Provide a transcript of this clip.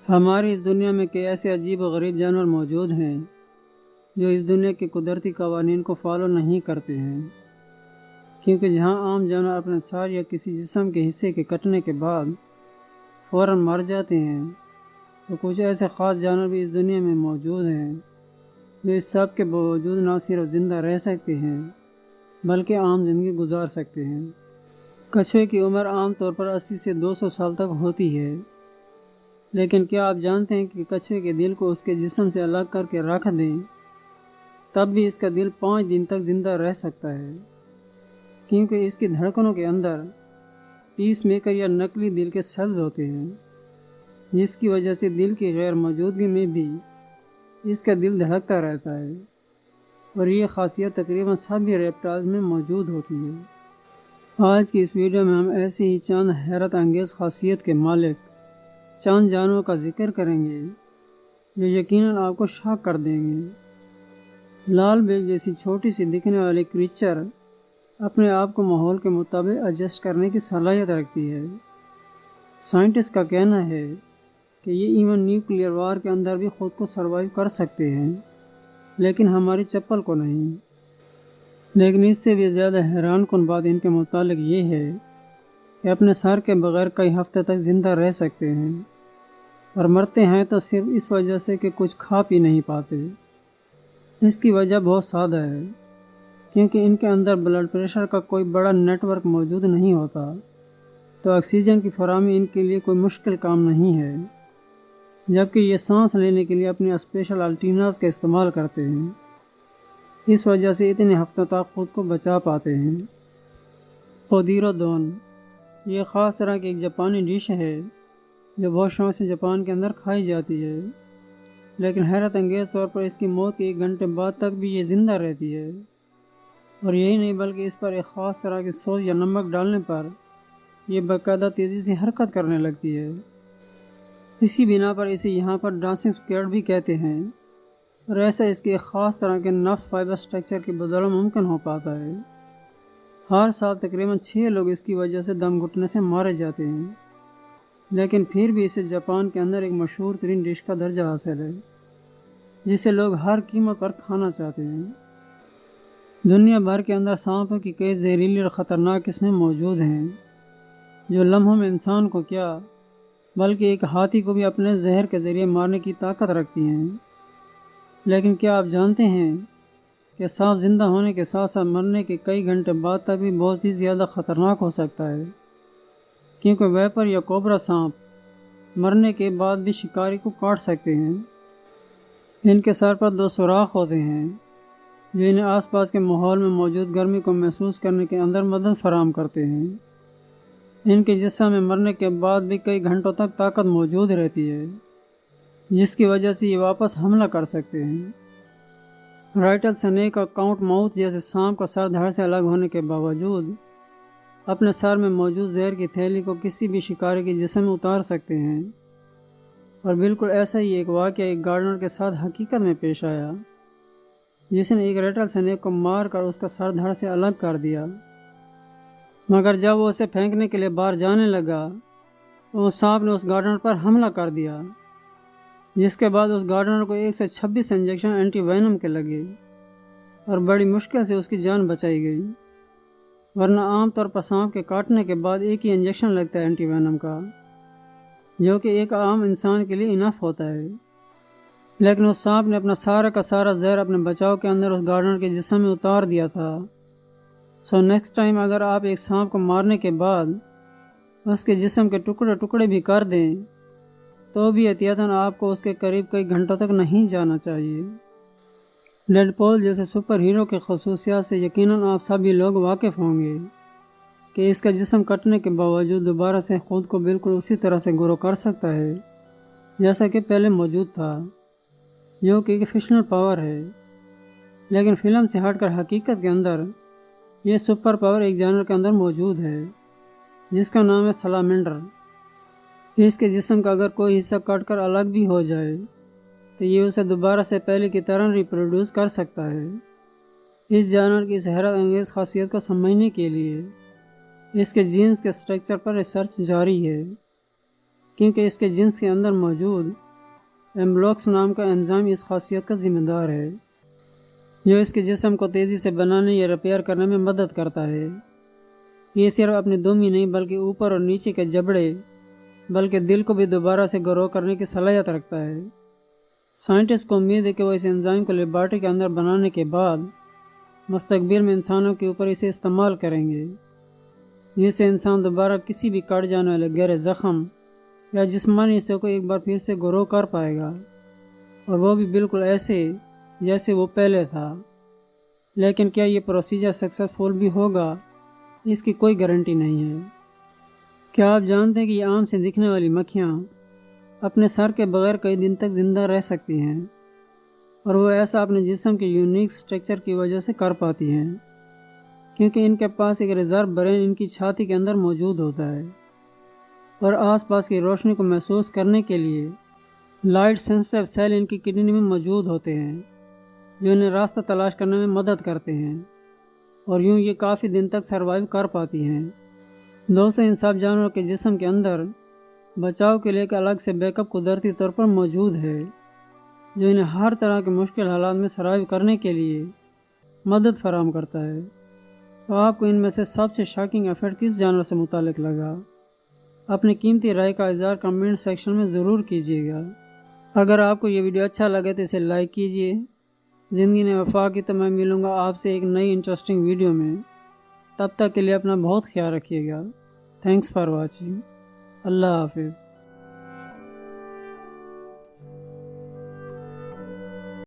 ہماری اس دنیا میں کئی ایسے عجیب و غریب جانور موجود ہیں جو اس دنیا کے قدرتی قوانین کو فالو نہیں کرتے ہیں، کیونکہ جہاں عام جانور اپنے سر یا کسی جسم کے حصے کے کٹنے کے بعد فوراً مر جاتے ہیں، تو کچھ ایسے خاص جانور بھی اس دنیا میں موجود ہیں جو اس سب کے باوجود نہ صرف زندہ رہ سکتے ہیں بلکہ عام زندگی گزار سکتے ہیں۔ کچھوے کی عمر عام طور پر 80 سے 200 سال تک ہوتی ہے، لیکن کیا آپ جانتے ہیں کہ کچھوے کے دل کو اس کے جسم سے الگ کر کے رکھ دیں تب بھی اس کا دل 5 دن تک زندہ رہ سکتا ہے، کیونکہ اس کی دھڑکنوں کے اندر پیس میکر یا نقلی دل کے سیلز ہوتے ہیں، جس کی وجہ سے دل کی غیر موجودگی میں بھی اس کا دل دھڑکتا رہتا ہے، اور یہ خاصیت تقریباً سبھی ریپٹائلز میں موجود ہوتی ہے۔ آج کی اس ویڈیو میں ہم ایسی ہی چند حیرت انگیز خاصیت کے مالک چند جانوروں کا ذکر کریں گے جو یقیناً آپ کو شاک کر دیں گے۔ لال بیل جیسی چھوٹی سی دکھنے والی کریچر اپنے آپ کو ماحول کے مطابق ایڈجسٹ کرنے کی صلاحیت رکھتی ہے۔ سائنٹسٹ کا کہنا ہے کہ یہ ایون نیوکلیئر وار کے اندر بھی خود کو سروائیو کر سکتے ہیں، لیکن ہماری چپل کو نہیں۔ لیکن اس سے بھی زیادہ حیران کن بات ان کے متعلق یہ ہے کہ اپنے سر کے بغیر کئی ہفتے تک زندہ رہ سکتے ہیں، اور مرتے ہیں تو صرف اس وجہ سے کہ کچھ کھا پی نہیں پاتے۔ اس کی وجہ بہت سادہ ہے، کیونکہ ان کے اندر بلڈ پریشر کا کوئی بڑا نیٹ ورک موجود نہیں ہوتا، تو آکسیجن کی فراہمی ان کے لیے کوئی مشکل کام نہیں ہے، جبکہ یہ سانس لینے کے لیے اپنی اسپیشل الٹیناز کا استعمال کرتے ہیں۔ اس وجہ سے اتنے ہفتوں تک خود کو بچا پاتے ہیں۔ پودیرودون یہ خاص طرح کی ایک جاپانی ڈش ہے جو بہت شوق سے جاپان کے اندر کھائی جاتی ہے، لیکن حیرت انگیز طور پر اس کی موت کے 1 گھنٹے بعد تک بھی یہ زندہ رہتی ہے، اور یہی نہیں بلکہ اس پر ایک خاص طرح کی سوس یا نمک ڈالنے پر یہ باقاعدہ تیزی سے حرکت کرنے لگتی ہے۔ اسی بنا پر اسے یہاں پر ڈانسنگ اسکویڈ بھی کہتے ہیں، اور ایسا اس کے ایک خاص طرح کے نفس فائبر سٹرکچر کی بدولت ممکن ہو پاتا ہے۔ ہر سال تقریباً 6 لوگ اس کی وجہ سے دم گھٹنے سے مارے جاتے ہیں، لیکن پھر بھی اسے جاپان کے اندر ایک مشہور ترین ڈش کا درجہ حاصل ہے جسے لوگ ہر قیمت پر کھانا چاہتے ہیں۔ دنیا بھر کے اندر سانپوں کی کئی زہریلی اور خطرناک قسمیں موجود ہیں جو لمحوں میں انسان کو کیا بلکہ ایک ہاتھی کو بھی اپنے زہر کے ذریعے مارنے کی طاقت رکھتی ہیں۔ لیکن کیا آپ جانتے ہیں کہ سانپ زندہ ہونے کے ساتھ ساتھ مرنے کے کئی گھنٹے بعد تک بھی بہت ہی زیادہ خطرناک ہو سکتا ہے، کیونکہ ویپر یا کوبرا سانپ مرنے کے بعد بھی شکاری کو کاٹ سکتے ہیں۔ ان کے سر پر 2 سوراخ ہوتے ہیں جو انہیں آس پاس کے ماحول میں موجود گرمی کو محسوس کرنے کے اندر مدد فراہم کرتے ہیں۔ ان کے جسم میں مرنے کے بعد بھی کئی گھنٹوں تک طاقت موجود رہتی ہے، جس کی وجہ سے یہ واپس حملہ کر سکتے ہیں۔ رائٹل سنیک اور کاؤنٹ ماؤتھ جیسے سانپ کا سر دھڑ سے الگ ہونے کے باوجود اپنے سر میں موجود زہر کی تھیلی کو کسی بھی شکاری کے جسم میں اتار سکتے ہیں، اور بالکل ایسا ہی ایک واقعہ ایک گارڈنر کے ساتھ حقیقت میں پیش آیا، جس نے ایک رائٹل سنیک کو مار کر اس کا سر دھڑ سے الگ کر دیا، مگر جب وہ اسے پھینکنے کے لیے باہر جانے لگا تو اس سانپ نے اس گارڈنر پر حملہ کر دیا، جس کے بعد اس گارڈنر کو 126 انجیکشن اینٹی وینم کے لگے اور بڑی مشکل سے اس کی جان بچائی گئی، ورنہ عام طور پر سانپ کے کاٹنے کے بعد ایک ہی انجیکشن لگتا ہے اینٹی وینم کا، جو کہ ایک عام انسان کے لیے انف ہوتا ہے۔ لیکن اس سانپ نے اپنا سارا کا سارا زہر اپنے بچاؤ کے اندر اس گارڈنر کے جسم میں اتار دیا تھا۔ سو نیکسٹ ٹائم اگر آپ ایک سانپ کو مارنے کے بعد اس کے جسم کے ٹکڑے ٹکڑے بھی کر دیں تو بھی احتیاطاً آپ کو اس کے قریب کئی گھنٹوں تک نہیں جانا چاہیے۔ ڈیڈپول جیسے سپر ہیرو کی خصوصیات سے یقیناً آپ سبھی لوگ واقف ہوں گے کہ اس کا جسم کٹنے کے باوجود دوبارہ سے خود کو بالکل اسی طرح سے گرو کر سکتا ہے جیسا کہ پہلے موجود تھا، جو کہ ایک فکشنل پاور ہے۔ لیکن فلم سے ہٹ کر حقیقت کے اندر یہ سپر پاور ایک جانور کے اندر موجود ہے جس کا نام ہے سلامینڈر۔ اس کے جسم کا اگر کوئی حصہ کٹ کر الگ بھی ہو جائے تو یہ اسے دوبارہ سے پہلے کی طرح ریپروڈیوس کر سکتا ہے۔ اس جانور کی اس حیرت انگیز خاصیت کو سمجھنے کے لیے اس کے جینز کے سٹرکچر پر ریسرچ جاری ہے۔ کیونکہ اس کے جنس کے اندر موجود ایمبلوکس نام کا انزائم اس خاصیت کا ذمہ دار ہے، جو اس کے جسم کو تیزی سے بنانے یا ریپیئر کرنے میں مدد کرتا ہے۔ یہ صرف اپنی دم ہی نہیں بلکہ اوپر اور نیچے کے جبڑے بلکہ دل کو بھی دوبارہ سے گرو کرنے کی صلاحیت رکھتا ہے۔ سائنٹسٹ کو امید ہے کہ وہ اس انزائم کو لیبارٹری کے اندر بنانے کے بعد مستقبل میں انسانوں کے اوپر اسے استعمال کریں گے، جس سے انسان دوبارہ کسی بھی کاٹ جانے والے گہرے زخم یا جسمانی حصے کو ایک بار پھر سے گرو کر پائے گا، اور وہ بھی بالکل ایسے جیسے وہ پہلے تھا۔ لیکن کیا یہ پروسیجر سکسیسفل بھی ہوگا؟ اس کی کوئی گارنٹی نہیں ہے۔ کیا آپ جانتے ہیں کہ یہ عام سے دکھنے والی مکھیاں اپنے سر کے بغیر کئی دن تک زندہ رہ سکتی ہیں، اور وہ ایسا اپنے جسم کے یونیک سٹرکچر کی وجہ سے کر پاتی ہیں، کیونکہ ان کے پاس ایک ریزرو برین ان کی چھاتی کے اندر موجود ہوتا ہے، اور آس پاس کی روشنی کو محسوس کرنے کے لیے لائٹ سینسٹیو سیل ان کی کڈنی میں موجود ہوتے ہیں، جو انہیں راستہ تلاش کرنے میں مدد کرتے ہیں، اور یوں یہ کافی دن تک سروائیو کر پاتی ہیں۔ دوستوں، ان سب جانوروں کے جسم کے اندر بچاؤ کے لیے ایک الگ سے بیک اپ قدرتی طور پر موجود ہے، جو انہیں ہر طرح کے مشکل حالات میں سروائیو کرنے کے لیے مدد فراہم کرتا ہے۔ تو آپ کو ان میں سے سب سے شاکنگ ایفیکٹ کس جانور سے متعلق لگا؟ اپنی قیمتی رائے کا اظہار کمنٹ سیکشن میں ضرور کیجیے گا۔ اگر آپ کو یہ ویڈیو اچھا لگے تو اسے لائک کیجیے۔ زندگی نے وفا کی، تو میں ملوں گا آپ سے ایک نئی انٹرسٹنگ ویڈیو میں۔ تب تک کے لیے اپنا بہت خیال رکھیے گا۔ Thanks for watching. اللہ حافظ۔